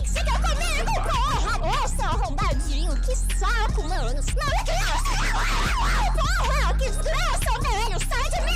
que você quer comigo, porra? Nossa, arrombadinho, que saco, mano. Não, é criança. Porra, que desgraça, velho. Sai de mim.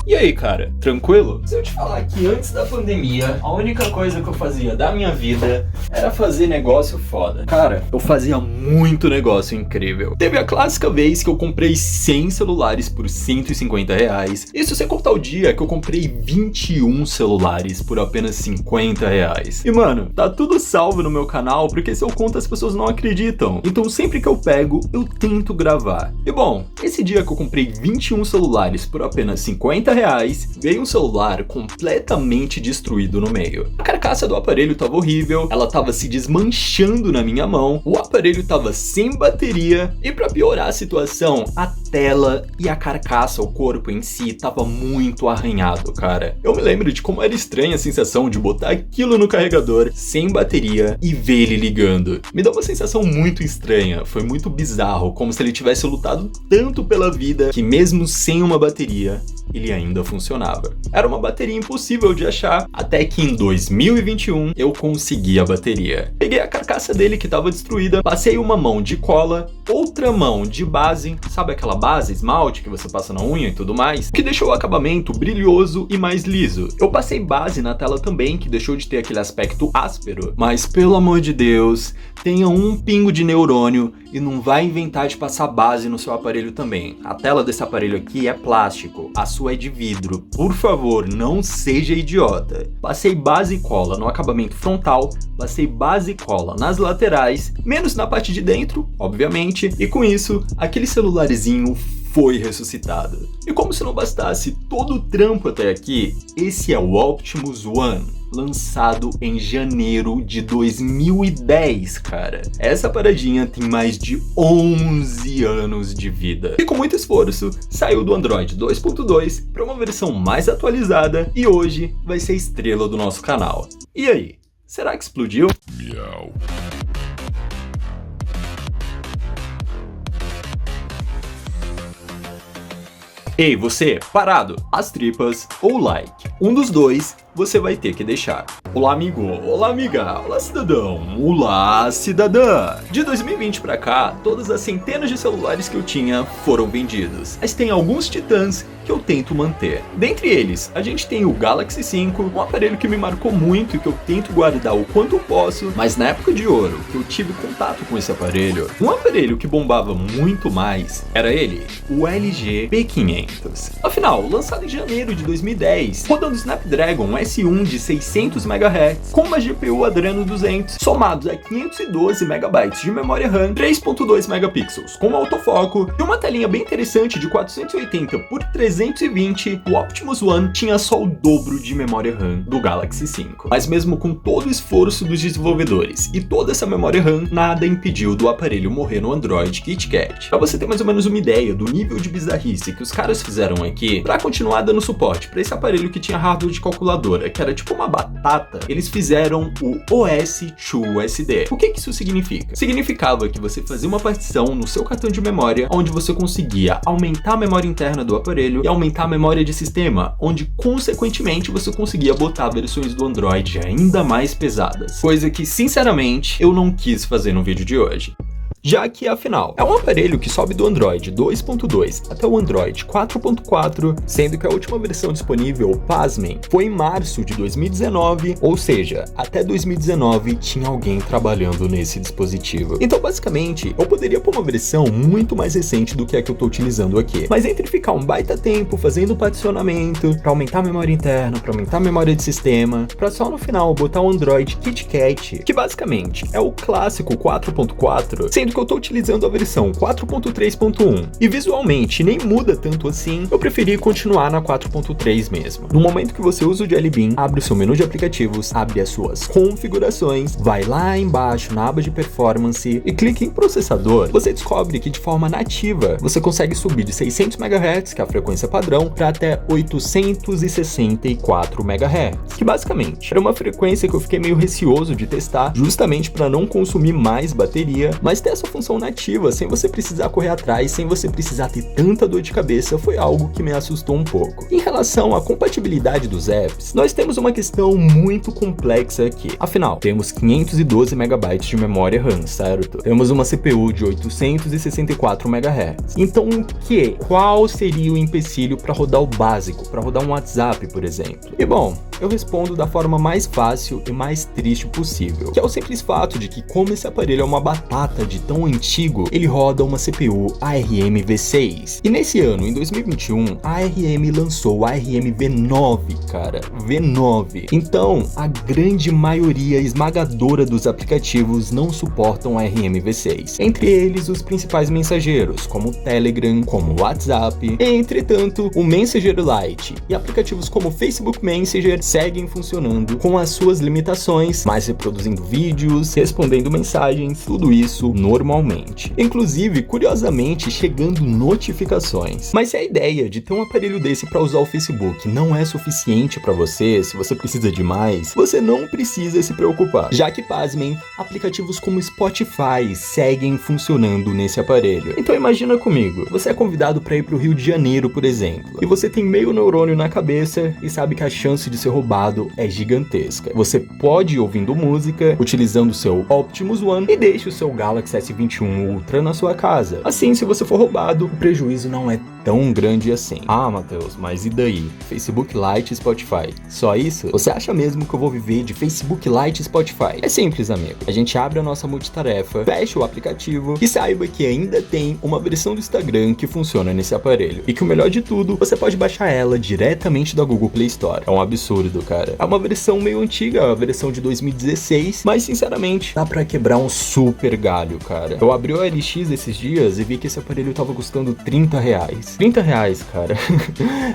E aí, cara, tranquilo? Se eu te falar que antes da pandemia, a única coisa que eu fazia da minha vida era fazer negócio foda. Cara, eu fazia muito negócio incrível. Teve a clássica vez que eu comprei 100 celulares por R$150. Isso sem contar o dia que eu comprei 21 celulares por apenas R$50. E mano, tá tudo salvo no meu canal, porque se eu conto as pessoas não acreditam. Então sempre que eu pego, eu tento gravar. E bom, esse dia que eu comprei 21 celulares por apenas R$50, veio um celular completamente destruído no meio. A carcaça do aparelho tava horrível, ela tava se desmanchando na minha mão, o aparelho tava sem bateria e pra piorar a situação, a tela e a carcaça, o corpo em si, tava muito arranhado, cara. Eu me lembro de como era estranha a sensação de botar aquilo no carregador sem bateria e ver ele ligando. Me deu uma sensação muito estranha, foi muito bizarro, como se ele tivesse lutado tanto pela vida que mesmo sem uma bateria, ele ainda funcionava. Era uma bateria impossível de achar, até que em 2021 eu consegui a bateria. Peguei a carcaça dele que estava destruída, passei uma mão de cola, outra mão de base, sabe aquela base, esmalte que você passa na unha e tudo mais, que deixou o acabamento brilhoso e mais liso. Eu passei base na tela também, que deixou de ter aquele aspecto áspero, mas pelo amor de Deus, tenha um pingo de neurônio e não vai inventar de passar base no seu aparelho também. A tela desse aparelho aqui é plástico, a sua é de vidro. Por favor, não seja idiota. Passei base e cola no acabamento frontal, passei base e cola nas laterais, menos na parte de dentro, obviamente, e com isso, aquele celularzinho foi ressuscitado. E como se não bastasse todo o trampo até aqui, esse é o Optimus One, lançado em janeiro de 2010, cara. Essa paradinha tem mais de 11 anos de vida. E com muito esforço, saiu do Android 2.2 para uma versão mais atualizada e hoje vai ser estrela do nosso canal. E aí, será que explodiu? Miau. Ei, você, parado, as tripas ou like. Um dos dois você vai ter que deixar. Olá, amigo. Olá, amiga. Olá, cidadão. Olá, cidadã. De 2020 pra cá, todas as centenas de celulares que eu tinha foram vendidos. Mas tem alguns titãs que eu tento manter. Dentre eles, a gente tem o Galaxy 5, um aparelho que me marcou muito e que eu tento guardar o quanto eu posso, mas na época de ouro, que eu tive contato com esse aparelho, um aparelho que bombava muito mais era ele, o LG P500. Afinal, lançado em janeiro de 2010, rodando Snapdragon S1 de 600 MHz, com uma GPU Adreno 200, somados a 512 MB de memória RAM, 3.2 megapixels com autofoco e uma telinha bem interessante de 480 por 320, o Optimus One tinha só o dobro de memória RAM do Galaxy 5. Mas mesmo com todo o esforço dos desenvolvedores e toda essa memória RAM, nada impediu do aparelho morrer no Android KitKat. Pra você ter mais ou menos uma ideia do nível de bizarrice que os caras fizeram aqui, pra continuar dando suporte pra esse aparelho que tinha hardware de calculadora, que era tipo uma batata, eles fizeram o OS TrueSD. O que isso significa? Significava que você fazia uma partição no seu cartão de memória, onde você conseguia aumentar a memória interna do aparelho e aumentar a memória de sistema, onde consequentemente você conseguia botar versões do Android ainda mais pesadas. Coisa que, sinceramente, eu não quis fazer no vídeo de hoje. Já que, afinal, é um aparelho que sobe do Android 2.2 até o Android 4.4, sendo que a última versão disponível, pasmem, foi em março de 2019, ou seja, até 2019 tinha alguém trabalhando nesse dispositivo. Então, basicamente, eu poderia pôr uma versão muito mais recente do que a que eu tô utilizando aqui, mas entre ficar um baita tempo fazendo particionamento, pra aumentar a memória interna, pra aumentar a memória de sistema, pra só no final botar o Android KitKat, que basicamente é o clássico 4.4, sendo que eu tô utilizando a versão 4.3.1 e visualmente nem muda tanto assim, eu preferi continuar na 4.3 mesmo. No momento que você usa o Jelly Bean, abre o seu menu de aplicativos, abre as suas configurações, vai lá embaixo na aba de performance e clica em processador, você descobre que de forma nativa você consegue subir de 600 MHz, que é a frequência padrão, para até 864 MHz, que basicamente era uma frequência que eu fiquei meio receoso de testar, justamente para não consumir mais bateria, mas ter essa função nativa, sem você precisar correr atrás, sem você precisar ter tanta dor de cabeça, foi algo que me assustou um pouco. Em relação à compatibilidade dos apps, nós temos uma questão muito complexa aqui. Afinal, temos 512 MB de memória RAM, certo? Temos uma CPU de 864 MHz. Então, qual seria o empecilho para rodar o básico, para rodar um WhatsApp, por exemplo? E bom, eu respondo da forma mais fácil e mais triste possível, que é o simples fato de que, como esse aparelho é uma batata de tão antigo, ele roda uma CPU ARM V6. E nesse ano, em 2021, a ARM lançou o ARM V9, cara, V9. Então, a grande maioria esmagadora dos aplicativos não suportam ARM V6. Entre eles, os principais mensageiros, como o Telegram, como o WhatsApp. Entretanto, o Messenger Lite e aplicativos como o Facebook Messenger seguem funcionando com as suas limitações, mas reproduzindo vídeos, respondendo mensagens, tudo isso normalmente. Inclusive, curiosamente, chegando notificações. Mas se a ideia de ter um aparelho desse para usar o Facebook não é suficiente para você, se você precisa de mais, você não precisa se preocupar, já que, pasmem, aplicativos como Spotify seguem funcionando nesse aparelho. Então imagina comigo, você é convidado para ir para o Rio de Janeiro, por exemplo, e você tem meio neurônio na cabeça e sabe que a chance de ser roubado é gigantesca. Você pode ir ouvindo música, utilizando o seu Optimus One e deixe o seu Galaxy S21 Ultra na sua casa. Assim, se você for roubado, o prejuízo não é tão grande assim. Ah, Matheus, mas e daí? Facebook Lite e Spotify. Só isso? Você acha mesmo que eu vou viver de Facebook Lite e Spotify? É simples, amigo. A gente abre a nossa multitarefa, fecha o aplicativo e saiba que ainda tem uma versão do Instagram que funciona nesse aparelho. E que o melhor de tudo, você pode baixar ela diretamente da Google Play Store. É um absurdo, cara. É uma versão meio antiga, a versão de 2016, mas sinceramente, dá pra quebrar um super galho, cara. Eu abri o OLX esses dias e vi que esse aparelho tava custando R$30. R$30, cara.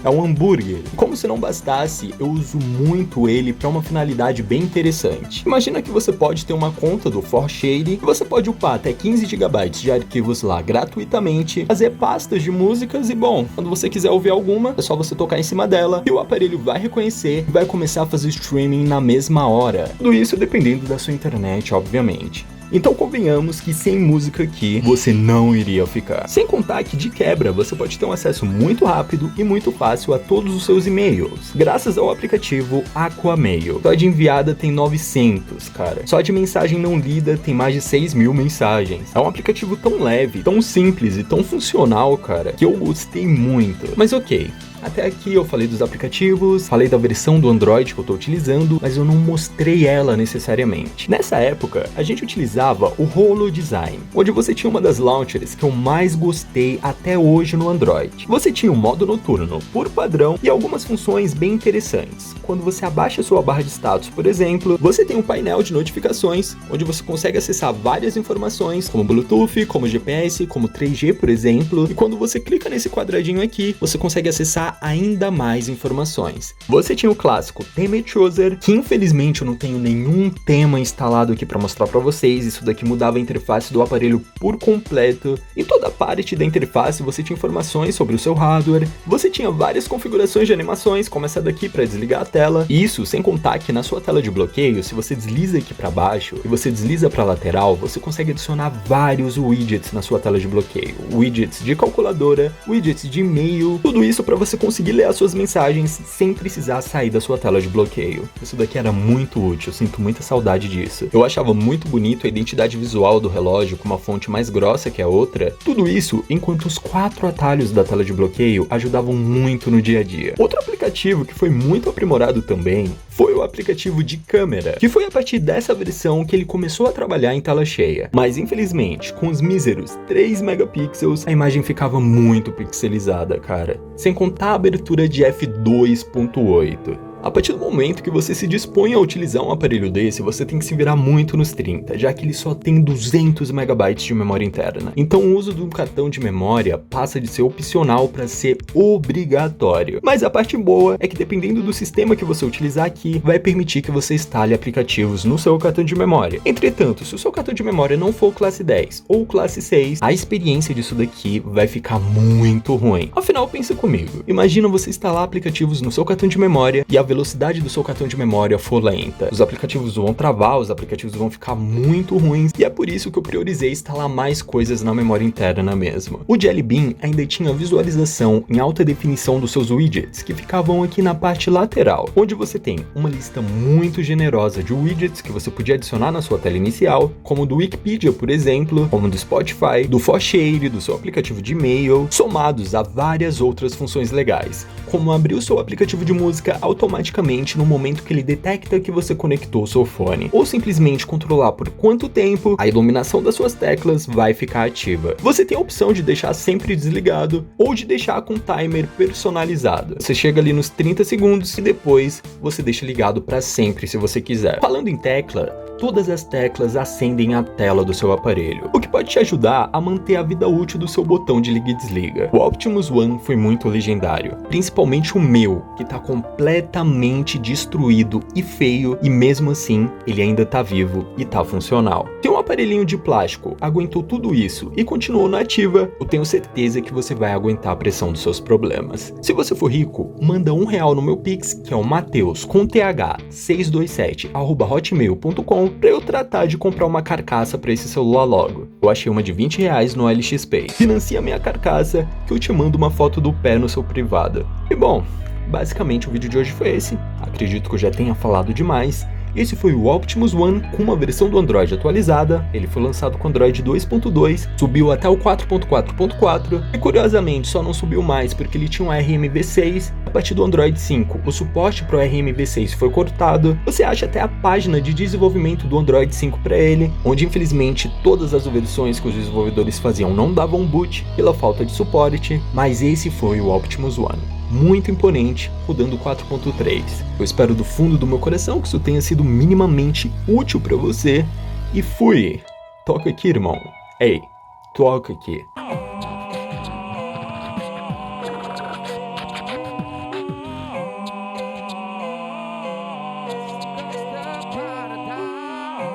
É um hambúrguer. Como se não bastasse, eu uso muito ele pra uma finalidade bem interessante. Imagina que você pode ter uma conta do 4Shady e você pode upar até 15 GB de arquivos lá gratuitamente, fazer pastas de músicas e, bom, quando você quiser ouvir alguma, é só você tocar em cima dela e o aparelho vai reconhecer e vai começar a fazer streaming na mesma hora. Tudo isso dependendo da sua internet, obviamente. Então convenhamos que sem música aqui, você não iria ficar. Sem contar que de quebra, você pode ter um acesso muito rápido e muito fácil a todos os seus e-mails, graças ao aplicativo Aquamail. Só de enviada tem 900, cara. Só de mensagem não lida tem mais de 6.000 mensagens. É um aplicativo tão leve, tão simples e tão funcional, cara, que eu gostei muito. Mas ok. Até aqui eu falei dos aplicativos, falei da versão do Android que eu estou utilizando, mas eu não mostrei ela necessariamente. Nessa época, a gente utilizava o HoloDesign, onde você tinha uma das launchers que eu mais gostei até hoje no Android. Você tinha o modo noturno por padrão e algumas funções bem interessantes. Quando você abaixa sua barra de status, por exemplo, você tem um painel de notificações, onde você consegue acessar várias informações, como Bluetooth, como GPS, como 3G, por exemplo, e quando você clica nesse quadradinho aqui, você consegue acessar ainda mais informações. Você tinha o clássico Theme Chooser, que infelizmente eu não tenho nenhum tema instalado aqui para mostrar para vocês. Isso daqui mudava a interface do aparelho por completo. Em toda parte da interface você tinha informações sobre o seu hardware. Você tinha várias configurações de animações, como essa daqui para desligar a tela. Isso sem contar que na sua tela de bloqueio, se você desliza aqui para baixo e você desliza para lateral, você consegue adicionar vários widgets na sua tela de bloqueio. Widgets de calculadora, widgets de e-mail, tudo isso para você conseguir ler as suas mensagens sem precisar sair da sua tela de bloqueio. Isso daqui era muito útil, eu sinto muita saudade disso. Eu achava muito bonito a identidade visual do relógio com uma fonte mais grossa que a outra. Tudo isso enquanto os 4 atalhos da tela de bloqueio ajudavam muito no dia a dia. Outro aplicativo que foi muito aprimorado também foi o aplicativo de câmera, que foi a partir dessa versão que ele começou a trabalhar em tela cheia. Mas infelizmente, com os míseros 3 megapixels, a imagem ficava muito pixelizada, cara. Sem contar a abertura de f2.8. A partir do momento que você se dispõe a utilizar um aparelho desse, você tem que se virar muito nos 30, já que ele só tem 200 MB de memória interna. Então o uso do cartão de memória passa de ser opcional para ser obrigatório. Mas a parte boa é que dependendo do sistema que você utilizar aqui, vai permitir que você instale aplicativos no seu cartão de memória. Entretanto, se o seu cartão de memória não for classe 10 ou classe 6, a experiência disso daqui vai ficar muito ruim. Afinal, pensa comigo. Imagina você instalar aplicativos no seu cartão de memória e a velocidade velocidade do seu cartão de memória for lenta. Os aplicativos vão travar, os aplicativos vão ficar muito ruins, e é por isso que eu priorizei instalar mais coisas na memória interna mesmo. O Jelly Bean ainda tinha visualização em alta definição dos seus widgets, que ficavam aqui na parte lateral, onde você tem uma lista muito generosa de widgets que você podia adicionar na sua tela inicial, como do Wikipedia, por exemplo, como do Spotify, do ForShare, do seu aplicativo de e-mail, somados a várias outras funções legais, como abrir o seu aplicativo de música automaticamente no momento que ele detecta que você conectou o seu fone, ou simplesmente controlar por quanto tempo a iluminação das suas teclas vai ficar ativa. Você tem a opção de deixar sempre desligado ou de deixar com timer personalizado. Você chega ali nos 30 segundos e depois você deixa ligado para sempre se você quiser. Falando em tecla, todas as teclas acendem a tela do seu aparelho, o que pode te ajudar a manter a vida útil do seu botão de liga e desliga. O Optimus One foi muito legendário, principalmente o meu, que tá completamente destruído e feio, e mesmo assim ele ainda tá vivo e tá funcional. Se um aparelhinho de plástico aguentou tudo isso e continuou na ativa, eu tenho certeza que você vai aguentar a pressão dos seus problemas. Se você for rico, manda R$1 no meu Pix, que é o Mateus com TH 627@hotmail.com, pra eu tratar de comprar uma carcaça pra esse celular logo. Eu achei uma de R$20 no LXPay. Financia minha carcaça que eu te mando uma foto do pé no seu privado. E bom, basicamente o vídeo de hoje foi esse. Acredito que eu já tenha falado demais. Esse foi o Optimus One com uma versão do Android atualizada. Ele foi lançado com Android 2.2, subiu até o 4.4.4 e curiosamente só não subiu mais porque ele tinha um RMV6. A partir do Android 5, o suporte para o RMV6 foi cortado. Você acha até a página de desenvolvimento do Android 5 para ele, onde infelizmente todas as versões que os desenvolvedores faziam não davam boot pela falta de suporte, mas esse foi o Optimus One. Muito imponente, rodando 4.3. Eu espero do fundo do meu coração que isso tenha sido minimamente útil pra você. E fui! Toca aqui, irmão. Ei, toca aqui.